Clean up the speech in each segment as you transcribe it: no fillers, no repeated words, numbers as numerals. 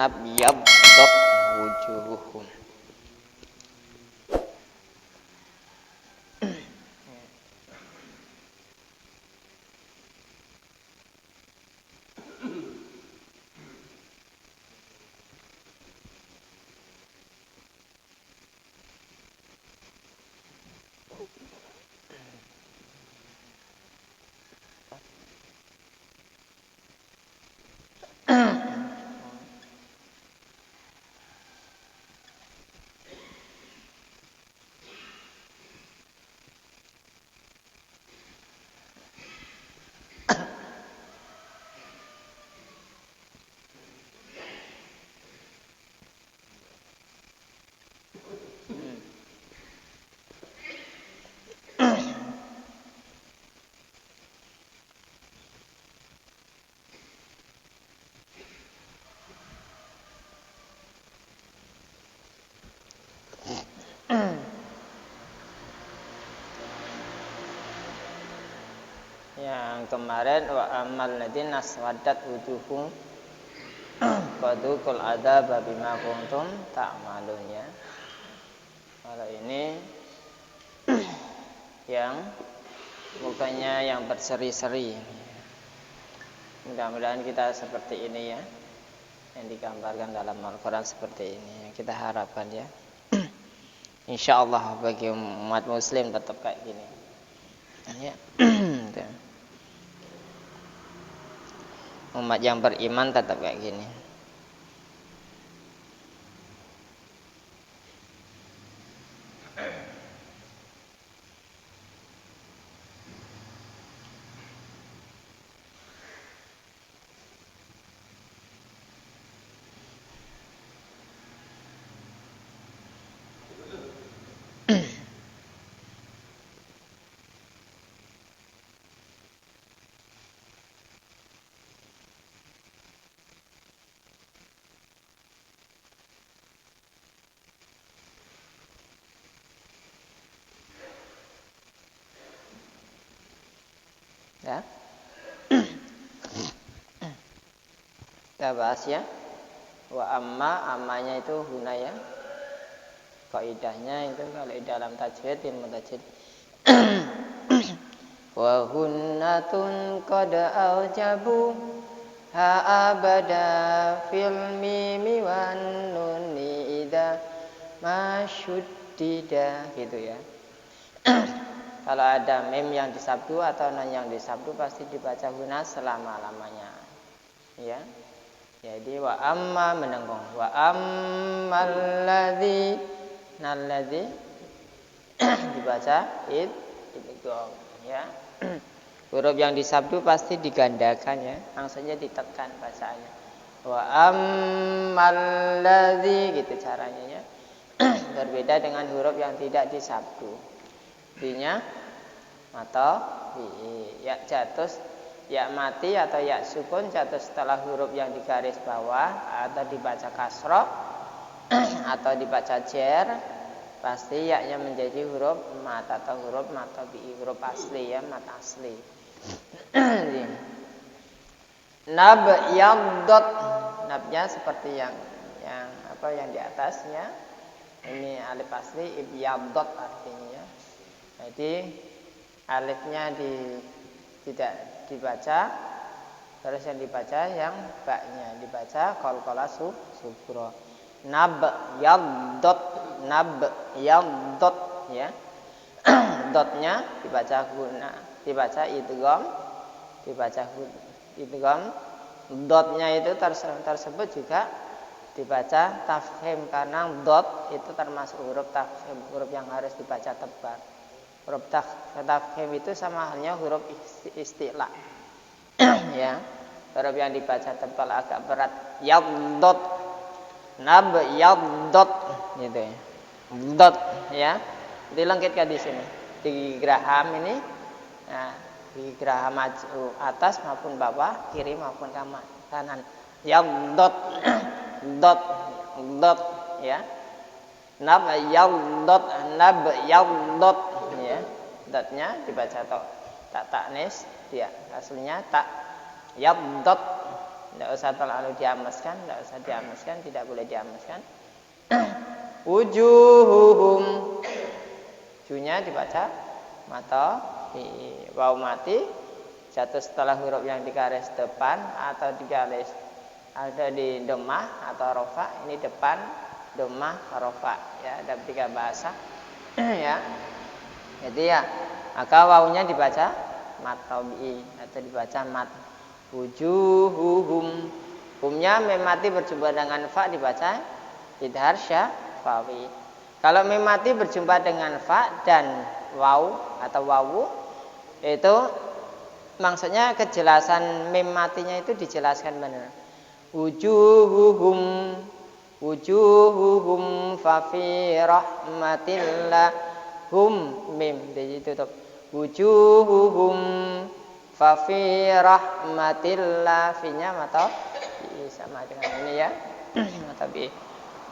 nabyaddat wujuhum. Yang kemarin wa amal ladzina aswaddat wujuhum fadzuqul adzaba bima kuntum ta'malun ya. Kalau ini yang mukanya yang berseri-seri. Mudah-mudahan kita seperti ini ya. Yang digambarkan dalam Al-Qur'an seperti ini yang kita harapkan ya. Insyaallah bagi umat muslim tetap kayak gini. Ya. Umat yang beriman tetap kayak gini. Ya. Kita bahas ya. Wa ammanya itu huna ya. Kaidahnya itu kalau di dalam tajwid ilmu tajwid. Wa hunnatun qad aujabu ha abada fil mimi wan nuni ida mashuddida gitu ya. Kalau ada mim yang disabdu atau non yang disabdu pasti dibaca guna selama-lamanya. Ya. Jadi wa amma menenggung. Wa ammal ladzi nalladzi dibaca idgham ya. Huruf yang disabdu pasti digandakan ya. Langsungnya ditekan bacaannya. Wa ammal ladzi gitu caranya ya. Berbeda dengan huruf yang tidak disabdu. Artinya atau ya jatuh ya mati atau ya sukun jatuh setelah huruf yang digaris bawah atau dibaca kasroh atau dibaca jer pasti ya-nya menjadi huruf mat atau huruf matobi huruf asli ya mat asli. Nab yadot nabnya seperti yang apa yang di atasnya ini alif asli ibyadot artinya ya. Jadi alifnya tidak dibaca, terus yang dibaca yang baknya dibaca qalqalah subra. Nab yadot ya. Dotnya dibaca idgham, dotnya itu tersebut juga dibaca tafkhim karena dot itu termasuk huruf tafkhim, huruf yang harus dibaca tebal. Huruf tafkhim itu sama halnya huruf isti'la. Ya. Huruf yang dibaca tebal agak berat. Yaddot. Nab yaddot gitu ya. Dot ya. Dilengkitkan di sini. Di geraham ini. Nah, di geraham atas maupun bawah, kiri maupun kanan. Yaddot. Dot ya. Nab yaddot ya. Dotnya dibaca tak taknis dia aslinya tak yaddot Tidak usah terlalu diamaskan, tidak boleh diamaskan. Wujuhuhum, junya dibaca mata waw mati jatuh setelah huruf yang di garis depan atau di garis ada di domah atau rofa. Ini depan domah rofa ya, ada 3 bahasa ya. Jadi ya maka wawunya dibaca mat tabi'i atau dibaca mat. Wujuhuhum, humnya mim mati berjumpa dengan fa dibaca idhar syafawi. Kalau mim mati berjumpa dengan fa dan waw atau wawu, itu maksudnya kejelasan mim matinya itu dijelaskan benar. Wujuhuhum fa fi rahmatillah, hum mim ditutup. Wujuhuhum fa fi rahmatillah, fi-nya mata sama dengan ini ya. Mata bi.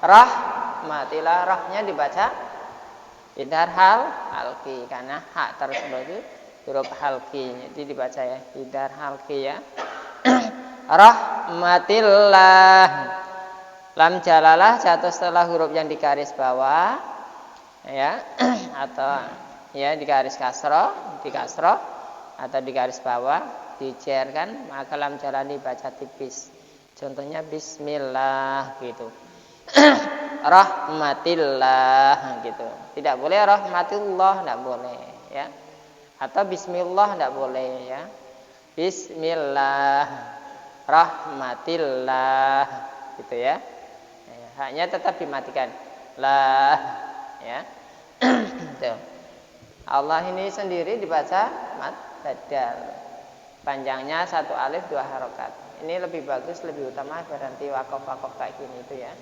Rahmatillah, rahnya dibaca idhar halqi karena hak tersebut itu huruf halqi, jadi dibaca ya idhar halqi ya. Rahmatillah, lam jalalah jatuh setelah huruf yang di garis bawah ya, atau ya di garis kasroh, atau di garis bawah dijerkan, maka lam jalalah dibaca tipis. Contohnya bismillah gitu. Rahmatillah gitu. Tidak boleh rahmatullah, tidak boleh ya. Atau bismillah tidak boleh ya. Bismillah rahmatillah gitu ya. Haknya tetap dimatikan. Lah ya. Allah ini sendiri dibaca mad badal. Panjangnya 1 alif 2 harokat. Ini lebih bagus, lebih utama berhenti wakof kayak gini itu ya.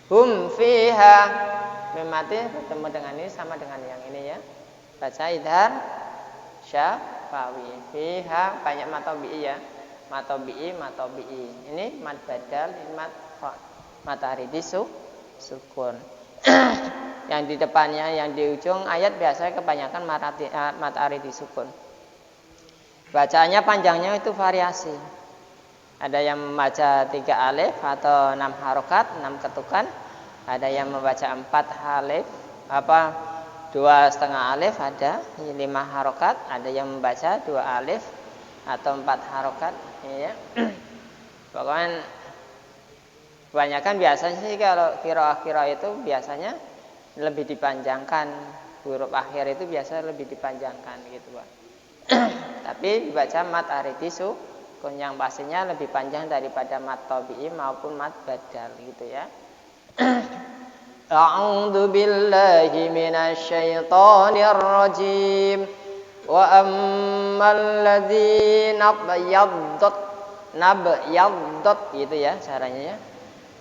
Hum fiha, mim mati bertemu dengan ini sama dengan yang ini ya. Baca idhar syafawi. Fiha banyak matobi'i ya. Matobi'i. Ini mad badal, ini mad aridi sukun. Yang di depannya, yang di ujung ayat biasanya kebanyakan mad aridi sukun. Bacaannya panjangnya itu variasi. Ada yang membaca 3 alif atau 6 harokat, 6 ketukan. Ada yang membaca 4 alif, 2,5 alif, ada 5 harokat. Ada yang membaca 2 alif atau 4 harokat. Ya. Pokoknya kebanyakan biasanya sih kalau qiraah itu biasanya lebih dipanjangkan. Huruf akhir itu biasanya lebih dipanjangkan gitu, Pak. Tapi dibaca mat aridi sukun yang pastinya lebih panjang daripada mat tabi'i maupun mat badal gitu ya. A'udzu billahi minasyaitonir rajim. Wa ammal ladzina nabyaddat gitu ya caranya ya.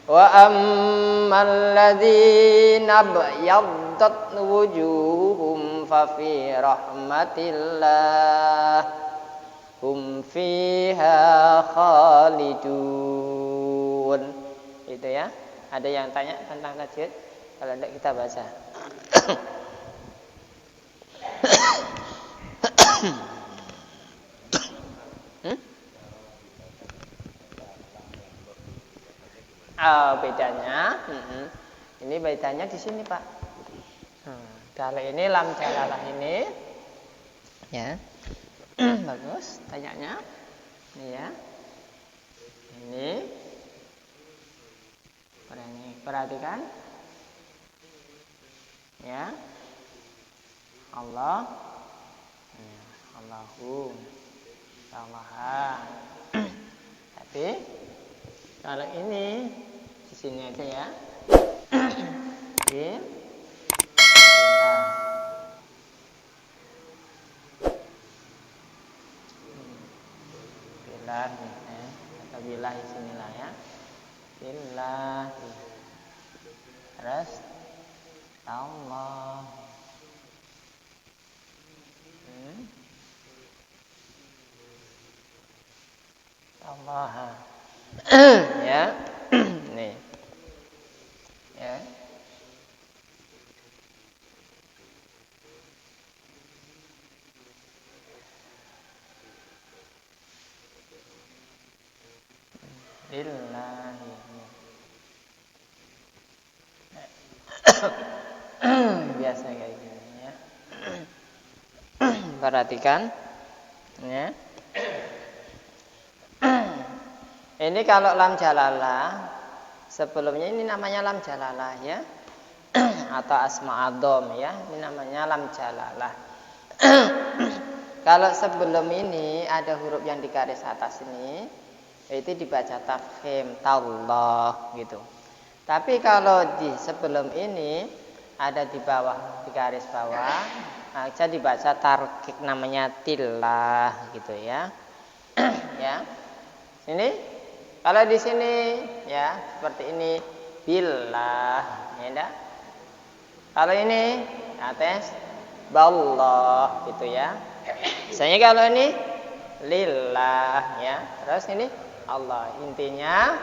Wa ammal ladzina nabyaddat wujuhum fa fi rahmatillah hum fiha khalidun. Itu ya. Ada yang tanya tentang tajwid? Kalau tidak kita baca. Bedanya. Ini bedanya di sini, Pak. Kalau ini lam jalalah ini ya. Bagus tanyanya. Ini ya. Ini. Perhatikan. Ya. Allah. Allahu. Allah. Tapi kalau ini di sini aja ya. Billahi atau billahi sinilah ya. Billahi. Terus Allah. Allah. Ya. Nih. Ya. lillahi. Biasa kayak gini ya. Perhatikan ya. Ini kalau lam jalalah, sebelumnya ini namanya lam jalalah ya. Atau asma adzom ya, ini namanya lam jalalah. Kalau sebelum ini ada huruf yang di garis atas ini, itu dibaca tafkhim, tallah gitu. Tapi kalau di sebelum ini ada di bawah, di garis bawah, aja dibaca tarkik, namanya tillah gitu ya. Ya. Ini kalau di sini ya seperti ini billah ya enggak? Kalau ini atas ballah gitu ya. Misalnya kalau ini lillah ya. Terus ini Allah. Intinya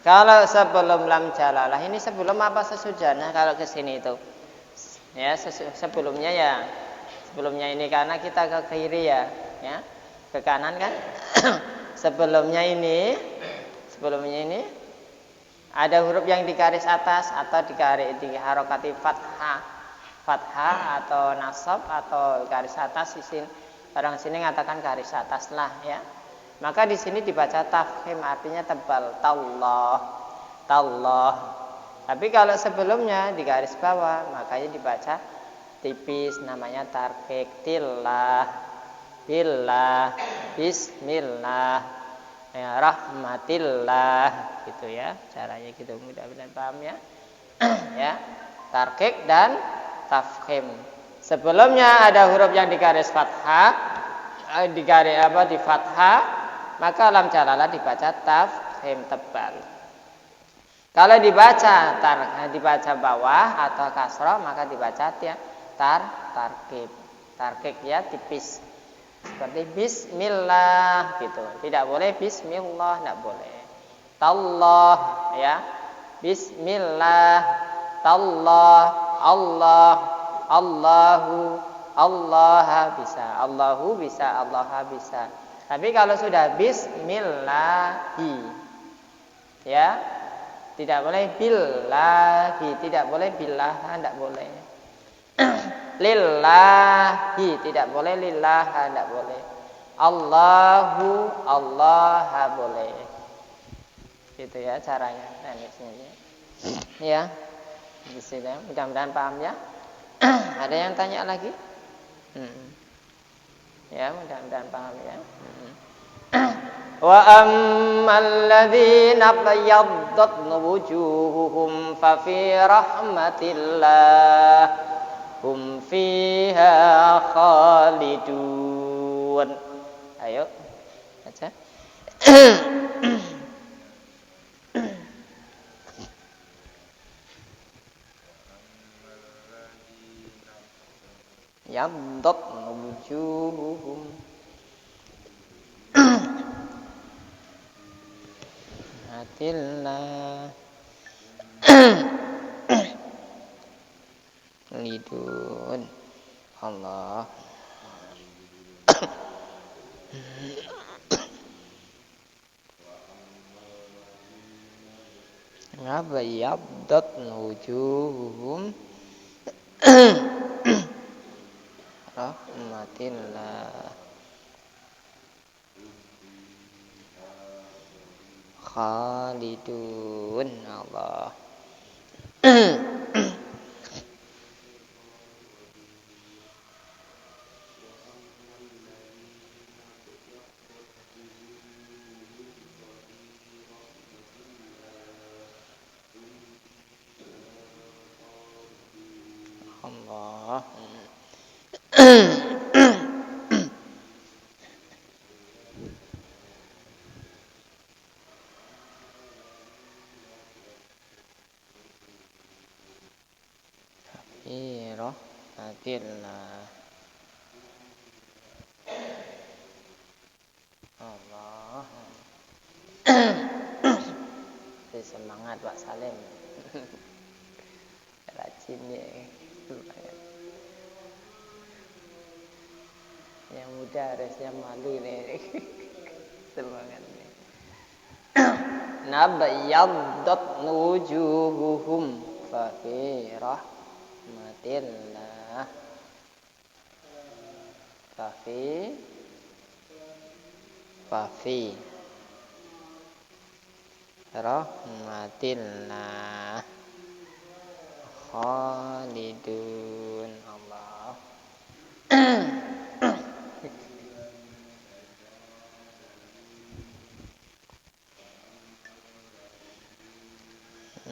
kalau sebelum lam jalalah ini sebelum apa sesudahnya kalau ke sini itu. Ya, sebelumnya ya. Sebelumnya ini karena kita ke kiri ya, ya. Ke kanan kan? Sebelumnya ini ada huruf yang di garis atas atau di harokati fathah atau nasab atau garis atas. Orang sini mengatakan garis atas lah ya. Maka di sini dibaca tafkhim, artinya tebal, tallah. Tapi kalau sebelumnya di garis bawah makanya dibaca tipis, namanya tarkik, tillah, billah, bismillah, ya, rahmatillah gitu ya. Caranya gitu, mudah-mudahan paham ya. Ya, tarkik dan tafkhim. Sebelumnya ada huruf yang di garis fathah, di fathah, maka lam jalalah dibaca tafkhim, tebal. Kalau dibaca bawah atau kasrah maka dibaca tarkib. Tarkib ya tipis. Seperti bismillah gitu. Tidak boleh bismillah, tidak boleh. Tallah ya. Bismillah, tallah, Allah, Allahu, Allah bisa. Allahu bisa, Allah bisa. Tapi kalau sudah bismillahi ya, tidak boleh billahi, tidak boleh billah, tidak boleh. Lillahi, tidak boleh lillah, tidak boleh. Allahu, Allah boleh. Gitu ya caranya. Nah, di sini. Ya. Di sini mudah-mudahan paham ya. Ada yang tanya lagi? Ya, mudah-mudahan paham ya. Wa ammal ladzina fayyaddat wujuhuhum fa fi rahmatillah hum fiha khalidun. Ayo baca. Yaddat wujuhuhum Atillah lidun Allah. Ngabayaddat wujuhum rahmatillah khalidun Allah. Allah. Rahmatillah Allah. Semangat Pak Salim. Rajin ya. Yang muda harusnya malu nih. Semangat nih. nabyaddat wujuhuhum fa fi rahmatillah fa fi rahmatillah khalidun. Allah.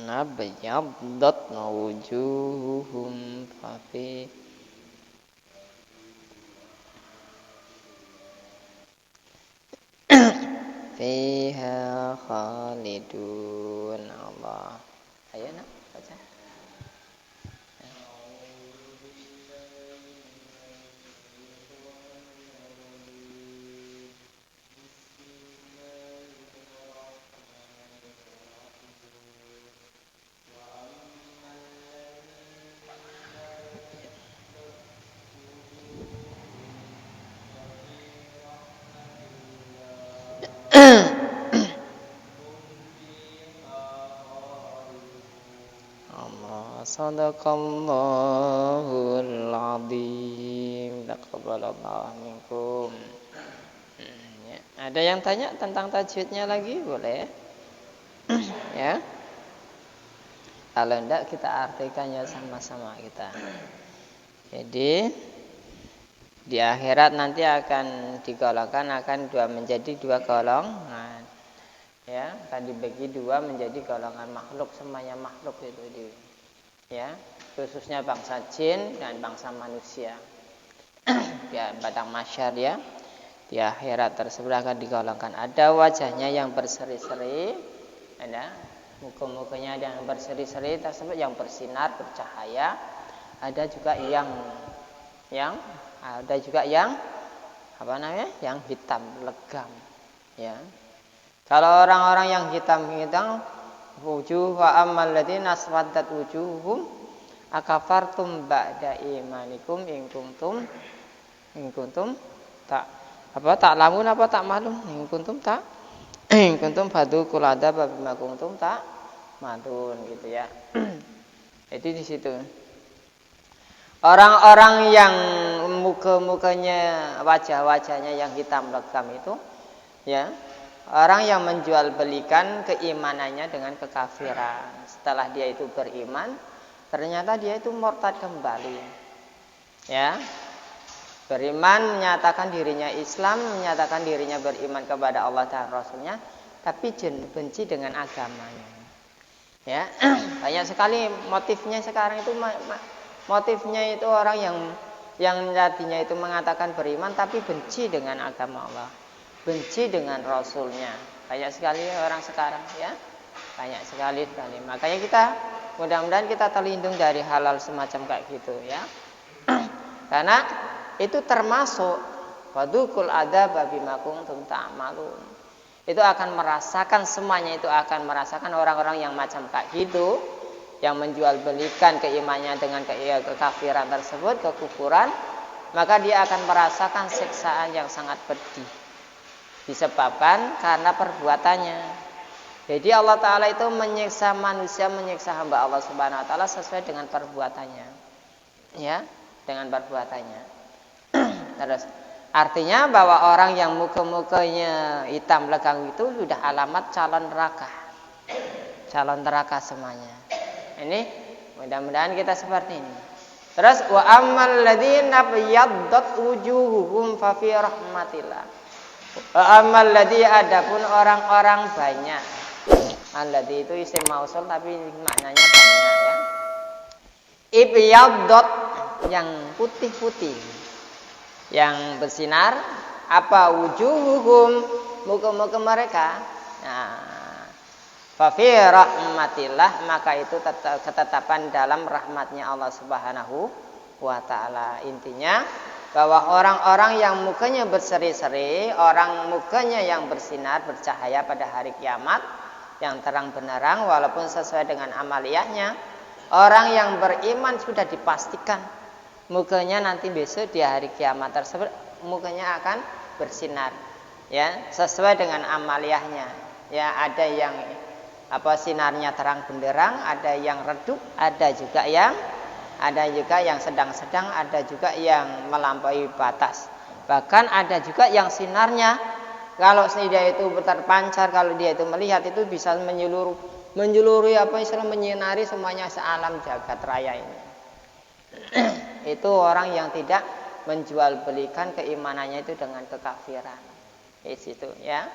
Nabyaddat wujuhuhum fa fi fiha khalidun. Allah. Ayo nak baca. Sadaqallahul azim. Taqabbalallahu minkum. Ya. Ada yang tanya tentang tajwidnya lagi? Boleh. Ya. Kalau enggak kita artikannya sama-sama kita. Jadi di akhirat nanti akan digolongkan menjadi dua golongan. Ya, akan dibagi dua menjadi golongan makhluk, semuanya makhluk itu. Ya, khususnya bangsa jin dan bangsa manusia. Ya, padang mahsyar ya. Di akhirat tersebut akan digolongkan. Ada wajahnya yang berseri-seri, ada muka-mukanya yang berseri-seri tersebut yang bersinar, bercahaya. Ada juga yang yang hitam, legam. Ya. Kalau orang-orang yang hitam wujuh wa ammal ladzina aswaddat wujuhum akafartum ba'da imanikum in kuntum ta'lamun apa ta'malun in kuntum fadzuqul adzab bima kuntum ta'malun gitu ya. Jadi di situ orang-orang yang muka-mukanya, wajah-wajahnya yang hitam legam itu ya, orang yang menjual belikan keimanannya dengan kekafiran. Setelah dia itu beriman, ternyata dia itu murtad kembali. Ya. Beriman menyatakan dirinya Islam, menyatakan dirinya beriman kepada Allah dan Rasulnya, tapi benci dengan agamanya. Ya. Banyak sekali motifnya sekarang itu motifnya itu orang yang tadinya itu mengatakan beriman tapi benci dengan agama Allah, benci dengan Rasulnya. Banyak sekali orang sekarang ya, banyak sekali. Makanya kita mudah-mudahan kita terlindung dari hal-hal semacam kayak gitu ya. Karena itu termasuk wadukul adzab bima kuntum ta'malun. Itu akan merasakan, semuanya itu akan merasakan orang-orang yang macam kayak gitu, yang menjual belikan keimanannya dengan kekafiran tersebut, kekufuran, maka dia akan merasakan siksaan yang sangat pedih disebabkan karena perbuatannya. Jadi Allah Ta'ala itu menyiksa manusia, menyiksa hamba Allah Subhanahu Wa Ta'ala sesuai dengan perbuatannya, ya, dengan perbuatannya. Terus artinya bahwa orang yang muka-mukanya hitam legam itu sudah alamat calon neraka semuanya. Ini mudah-mudahan kita seperti ini. Terus wa ammal ladzina yaddat wujuhuhum fa fi rahmatillah. Wa ammal ladzi adapun orang-orang banyak. Alladzi itu isim mausul tapi maknanya banyak ya. Ibyaddat yang putih-putih, yang bersinar, apa wujuhuhum, muka-muka mereka. Nah, fa fi rahmatillah, maka itu ketetapan dalam rahmatnya Allah Subhanahu wa Ta'ala. Intinya bahwa orang-orang yang mukanya berseri-seri, orang mukanya yang bersinar, bercahaya pada hari kiamat, yang terang benderang walaupun sesuai dengan amaliyahnya, orang yang beriman sudah dipastikan mukanya nanti besok di hari kiamat tersebut mukanya akan bersinar, ya, sesuai dengan amaliyahnya. Ya, ada yang sinarnya terang benderang, ada yang redup, ada juga yang sedang-sedang, ada juga yang melampaui batas. Bahkan ada juga yang sinarnya kalau dia itu terpancar, kalau dia itu melihat itu bisa menyeluruhi menyinari semuanya sealam jagat raya ini. Itu orang yang tidak menjual belikan keimanannya itu dengan kekafiran. Di situ ya.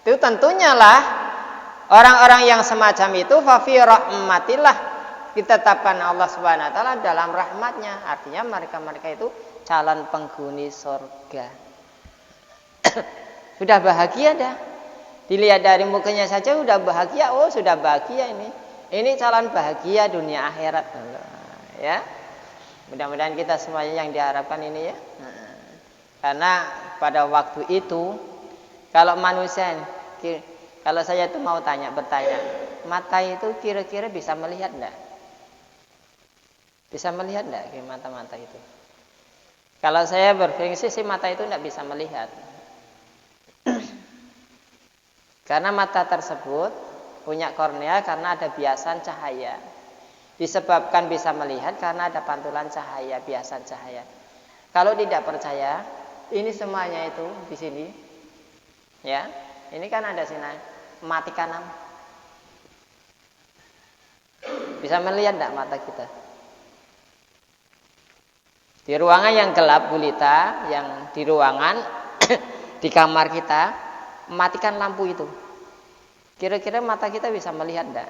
Itu tentunya lah orang-orang yang semacam itu fa fi rahmatillah, ditetapkan Allah Subhanahu wa taala dalam rahmatnya. Artinya mereka itu calon penghuni surga. Sudah bahagia dah. Dilihat dari mukanya saja sudah bahagia. Oh, sudah bahagia ini. Ini calon bahagia dunia akhirat. Ya. Mudah-mudahan kita semuanya yang diharapkan ini ya. Karena pada waktu itu kalau manusia, kalau saya itu mau bertanya, mata itu kira-kira bisa melihat enggak? Bisa melihat enggak mata-mata itu? Kalau saya berfungsi sih mata itu enggak bisa melihat. Karena mata tersebut punya kornea karena ada biasan cahaya. Disebabkan bisa melihat karena ada pantulan cahaya, biasan cahaya. Kalau tidak percaya, ini semuanya itu di sini. Ya, ini kan ada sinar mati kanan. Bisa melihat enggak mata kita? Di ruangan yang gelap gulita, yang di ruangan di kamar kita, matikan lampu itu. Kira-kira mata kita bisa melihat enggak?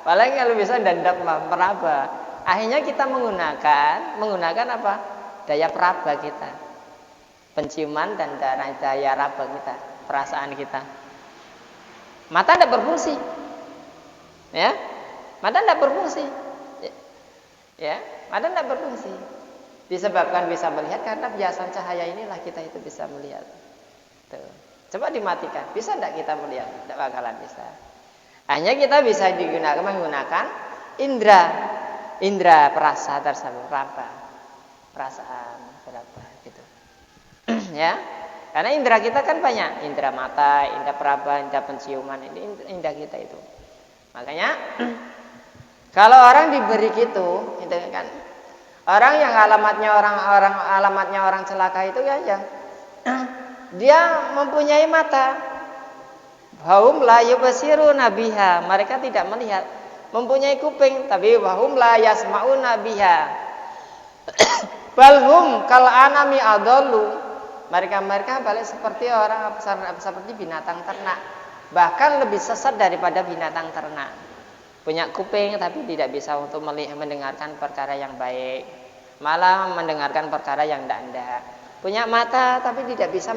Paling kalau bisa dandap meraba. Akhirnya kita menggunakan apa? Daya peraba kita. Penciuman dan daya raba kita, perasaan kita. Mata tidak berfungsi. Ya. Mata tidak berfungsi. Ya, mata tidak berfungsi. Disebabkan bisa melihat karena biasan cahaya inilah kita itu bisa melihat. Tuh. Coba dimatikan. Bisa tidak kita melihat? Tidak bakalan bisa. Hanya kita bisa menggunakan indra perasa tersebut, perasaan berapa gitu. Ya. Karena indra kita kan banyak, indra mata, indra peraba, indra penciuman, ini indra kita itu. Makanya kalau orang diberi gitu kan, orang yang alamatnya orang celaka itu ya yang dia mempunyai mata, wahum la yubsiruna biha, mereka tidak melihat. Mempunyai kuping, tapi wahum la yasma'una biha. Balhum kal anami adallu, mereka balik seperti seperti binatang ternak, bahkan lebih sesat daripada binatang ternak. Punya kuping tapi tidak bisa untuk mendengarkan perkara yang baik, malah mendengarkan perkara yang tidak. Punya mata tapi tidak bisa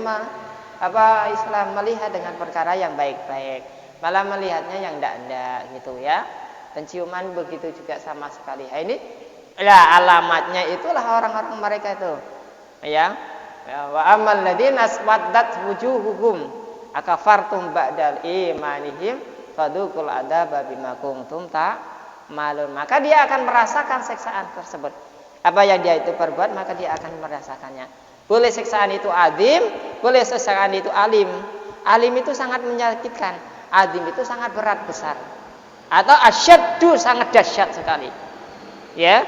melihat dengan perkara yang baik-baik, malah melihatnya yang tidak gitu ya. Penciuman begitu juga sama sekali. Ini ya alamatnya itulah orang-orang mereka itu. Ya. Wa amal ladzina aswaddat wujuhuhum akafartum ba'dal imanihim fadukul adzaba bima kuntum ta'malun. Maka dia akan merasakan siksaan tersebut. Apa yang dia itu perbuat maka dia akan merasakannya. Boleh siksaan itu azim, boleh siksaan itu alim. Alim itu sangat menyakitkan, azim itu sangat berat besar. Atau asyaddu sangat dahsyat sekali. Ya.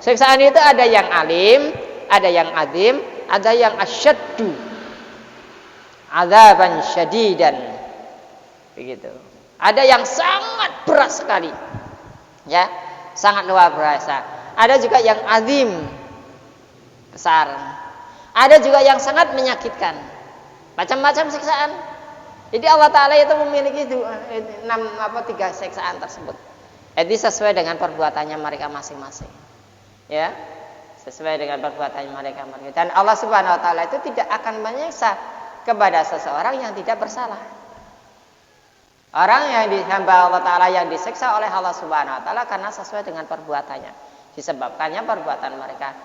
Siksaan itu ada yang alim, ada yang azim, ada yang asyaddu. Adzaban syadidan. Begitu. Ada yang sangat berat sekali. Ya, sangat luar biasa. Ada juga yang azim, besar. Ada juga yang sangat menyakitkan. Macam-macam siksaan. Jadi Allah Ta'ala itu memiliki 3 siksaan tersebut. Jadi sesuai dengan perbuatannya mereka masing-masing. Ya, sesuai dengan perbuatannya mereka. Dan Allah Subhanahu Wa Ta'ala itu tidak akan menyiksa kepada seseorang yang tidak bersalah. Orang yang dihamba Allah Ta'ala yang disiksa oleh Allah Subhanahu Wa Ta'ala karena sesuai dengan perbuatannya, disebabkannya perbuatan mereka.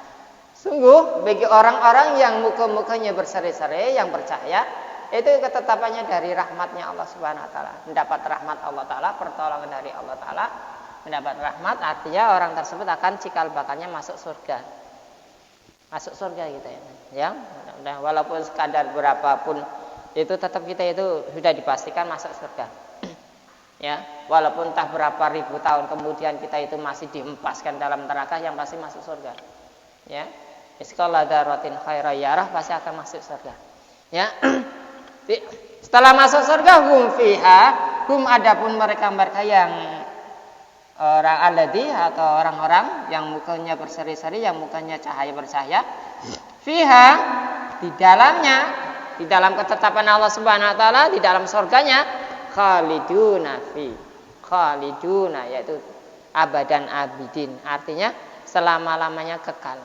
Sungguh bagi orang-orang yang muka-mukanya berseri-seri, yang percaya, itu ketetapannya dari rahmatnya Allah Subhanahu Wa Ta'ala. Mendapat rahmat Allah Ta'ala, pertolongan dari Allah Ta'ala. Mendapat rahmat artinya orang tersebut akan cikal bakalnya masuk surga. masuk surga kita ya. Dan walaupun sekadar berapapun itu tetap kita itu sudah dipastikan masuk surga. Ya, walaupun entah berapa ribu tahun kemudian kita itu masih diempaskan dalam neraka, yang pasti masuk surga. Ya. Iskala daratin khaira yarah, pasti akan masuk surga. Ya. Setelah masuk surga hum adapun mereka yang orang alladhi atau orang-orang yang mukanya berseri-seri, yang mukanya cahaya bercahaya, fiha di dalamnya, di dalam ketetapan Allah Subhanahu wa taala, di dalam surganya khaliduna yaitu abadan abidin, artinya selama-lamanya kekal.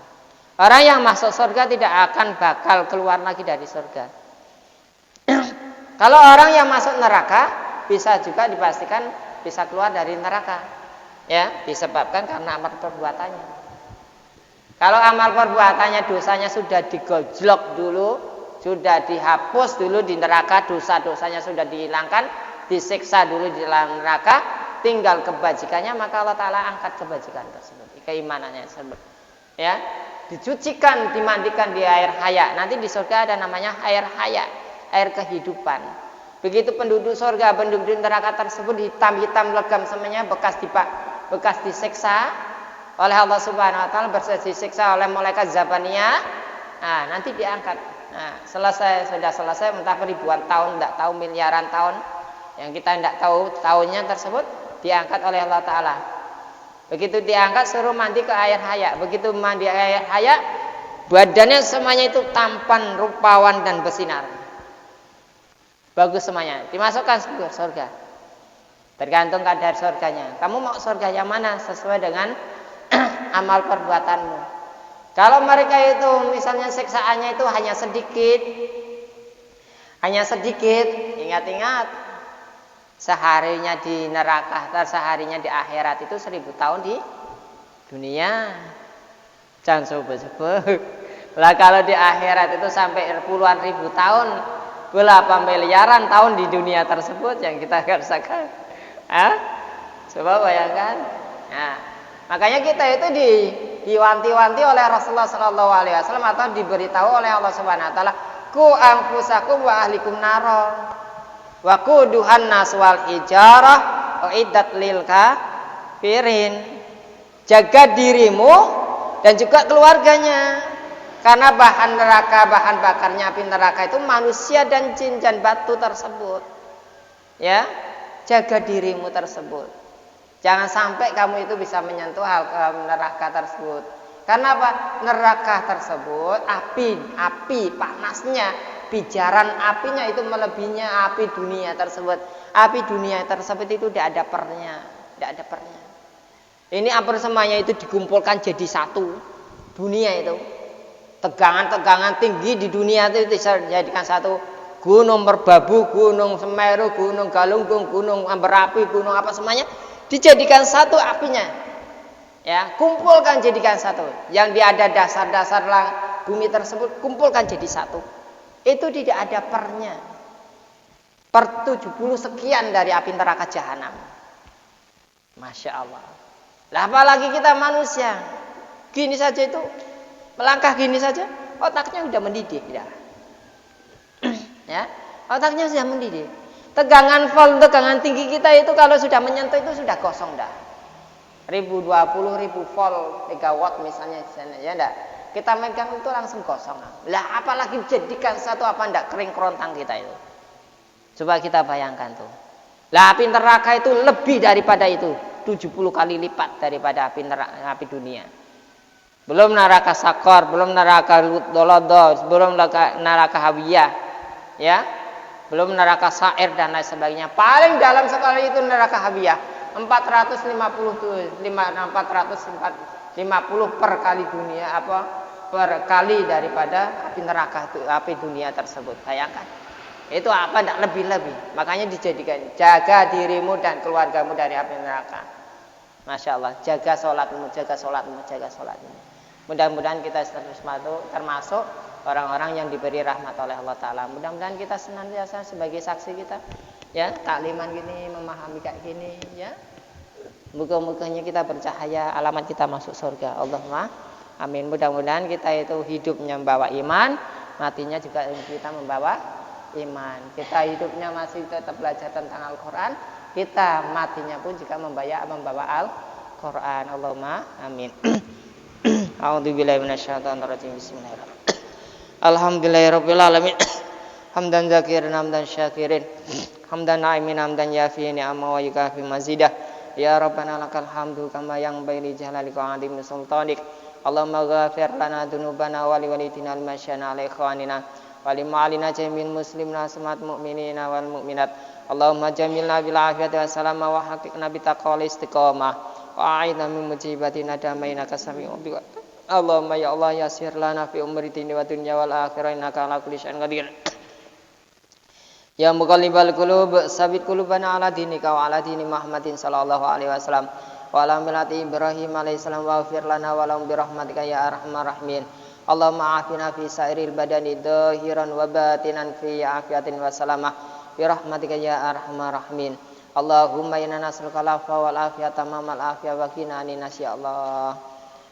Orang yang masuk surga tidak akan bakal keluar lagi dari surga. Kalau orang yang masuk neraka bisa juga dipastikan bisa keluar dari neraka, ya, disebabkan karena amal perbuatannya. Kalau amal perbuatannya, dosanya sudah digojlok dulu, sudah dihapus dulu di neraka, dosa-dosanya sudah dihilangkan, disiksa dulu di dalam neraka, tinggal kebajikannya, maka Allah Ta'ala angkat kebajikan tersebut, keimanannya tersebut, ya, dicucikan, dimandikan di air haya. Nanti di surga ada namanya air haya, air kehidupan. Begitu penduduk surga, penduduk neraka tersebut hitam-hitam legam semuanya, bekas disiksa oleh Allah Subhanahu wa taala, disiksa oleh malaikat Zabaniyah. Nah, nanti diangkat. Nah, sudah selesai entah ribuan tahun, tidak tahu miliaran tahun, yang kita tidak tahu tahunnya tersebut, diangkat oleh Allah Ta'ala. Begitu diangkat, suruh mandi ke air haya. Begitu mandi air haya, badannya semuanya itu tampan, rupawan dan bersinar, bagus semuanya, dimasukkan ke surga. Tergantung kadar surganya. Kamu mau surga yang mana sesuai dengan amal perbuatanmu. Kalau mereka itu misalnya siksaannya itu hanya sedikit, ingat-ingat, seharinya di neraka, seharinya di akhirat itu 1000 tahun di dunia. Jangan coba-coba. Lah kalau di akhirat itu sampai puluhan ribu tahun, berapa miliaran tahun di dunia tersebut yang kita rasakan. Coba bayangkan. Nah, makanya kita itu diwanti-wanti oleh Rasulullah SAW atau diberitahu oleh Allah Subhanahu wa taala, ku anfusakum wa ahlikum naro wa quduhan nas wal hijarah uiddat lil kafirin. Jaga dirimu dan juga keluarganya, karena bahan bakarnya api neraka itu manusia dan jin dan batu tersebut. Ya, jaga dirimu tersebut. Jangan sampai kamu itu bisa menyentuh neraka tersebut. Karena apa? Neraka tersebut api panasnya, pijaran apinya itu melebihinya api dunia tersebut. Api dunia tersebut itu tidak ada pernya. Ini hampir semuanya itu dikumpulkan jadi satu. Dunia itu, tegangan tinggi di dunia itu dijadikan satu. Gunung Merbabu, Gunung Semeru, Gunung Galunggung, Gunung Merapi, gunung apa semuanya dijadikan satu apinya. Ya, kumpulkan jadikan satu. Yang ada dasar-dasar bumi tersebut kumpulkan jadi satu. Itu tidak ada pernya. Per 70 sekian dari api neraka jahanam. Masya Allah. Lah apalagi kita manusia. Gini saja itu, melangkah gini saja, otaknya sudah mendidih, ya. Ya, otaknya sudah mendidih. Tegangan tinggi kita itu kalau sudah menyentuh itu sudah kosong dah. 1020 ribu volt megawatt misalnya, ya enggak. Kita megang itu langsung kosong. Lah apalagi jadikan satu, apa enggak kering kerontang kita itu. Coba kita bayangkan tuh. Lah api neraka itu lebih daripada itu, 70 kali lipat daripada api dunia. Belum neraka Sakor, belum neraka Dolodo, belum neraka Hawiyah, ya, belum neraka Sa'ir dan lain sebagainya. Paling dalam sekali itu neraka Hawiyah, 450 per kali dunia, per kali daripada api neraka itu, api dunia tersebut. Bayangkan, itu apa tidak lebih-lebih. Makanya dijadikan, jaga dirimu dan keluargamu dari api neraka. Masya Allah, jaga sholatmu. Mudah-mudahan kita termasuk orang-orang yang diberi rahmat oleh Allah Ta'ala. Mudah-mudahan kita senantiasa sebagai saksi kita, ya, takliman gini, memahami kayak gini, ya. Moga-moganya kita bercahaya, alamat kita masuk surga. Allahumma Amin. Mudah-mudahan kita itu hidupnya membawa iman, matinya juga kita membawa iman. Kita hidupnya masih tetap belajar tentang Al-Quran, kita matinya pun juga membawa Al-Quran. Allahumma amin. A'udzubillahi minasyaitonirrajim. Bismillahirrahmanirrahim. Alhamdulillahirabbil alamin. Hamdan zakirin, hamdan syakirin, hamdan na'imin, hamdan yafi ni'ama wa yukafi mazidah. Ya Rabbana lakal hamdu kama yang baili jalalika wa adim sultanik. Allahumma ghafir lana dunubana wa liwalidina al-masyana ala ikhwanina wa lima'alina jamin muslimna semat mu'minina wal mu'minat. Allahumma jamilna bil afiyati wa salama wa haqiqna bitaqwa istiqamah wa a'idna min mujibati nadamaina kasami'u biwa. Allahumma ya Allah yasir lana fi umri dini wa dunya wal akhirah innaka ala kulli syai'in qadir. Ya muqallibal qulub sabit qulubana ala dinika wa ala dini Muhammadin sallallahu alaihi wasallam wa ala millati Ibrahim alaihi salam wa ghfir lana wa lahum bi rahmatika ya arhamar rahimin. Allahumma afina fi sairil badani dhahiran wa batinan fi afiyatin wa salamah bi rahmatika ya arhamar rahimin. Allahumma inna nas'aluka al-afwa wal afiyata tamamal afiyah wa qina anin ya Allah.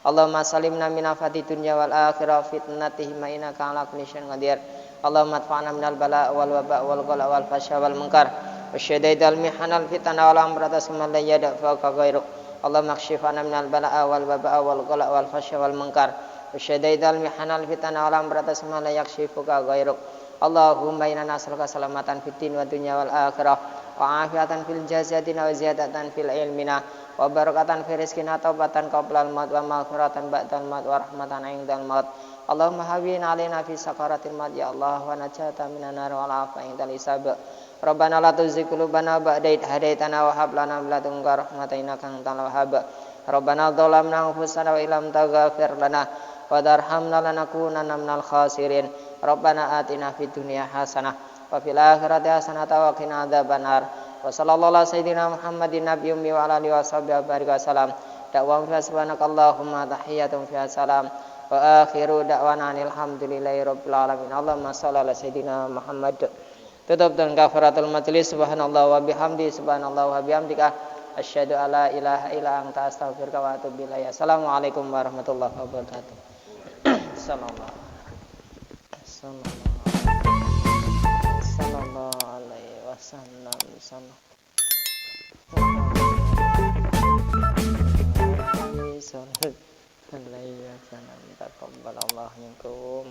Allahumma salimna min afati dunya wal akhirah fitnatihi ma innaka ala kulli syai'in qadir. Allahumma adfa'na minal bala' wal waba' wal ghala' wal fasya wal munkar wasyadaidal mihanal fitana wal amrata summa la yadfa ka ghairuk. Allahumma kshifna minal bala' wal waba' wal ghala' wal fasya wal munkar wasyadaidal mihanal fitana wal amrata summa la yakshifu ka ghairuk. Allahumma inna nas'aluka salamatan fid din wa dunya wal akhirah wa afiatan fil jasadina wa ziyadatan fil ilmina wa barakatan fi rizqina taubatan qablal maut wa maghfiratan ba'dal maut wa rahmatan 'indal maut. Allahumma hawwin 'alaina fi sakaratil maut ya Allah wa najata minan nar wa afa indal hisab. Rabbana la tuzigh qulubana ba'da idh hadaitana wa hab lana min ladunka rahmatan innaka antal wahhab. Rabbana dzalamna anfusana wa illam taghfir lana wa tarhamna lanakunanna minal khasirin. Rabbana atina fid dunya hasanah wa fil akhirati hasanah wa qina adzabannar. Wa sallallahu ala sayyidina Muhammadin nabiyyi ummi wa ala alihi washabihi wasallam. Da'wa subhanakallahumma tahiyyatun fiha salam wa akhiru da'wana alhamdulillahi rabbil alamin. Allahumma shalli ala sayyidina Muhammad. Tutup dengan kafaratul majlis. Subhanallah wa bihamdi, subhanallah wa bihamdika, asyhadu alla ilaha illa anta astaghfiruka wa atubu ilaik. Assalamualaikum warahmatullahi wabarakatuh. Sallallahu alaihi wasallam. Taqabbalallahu minkum.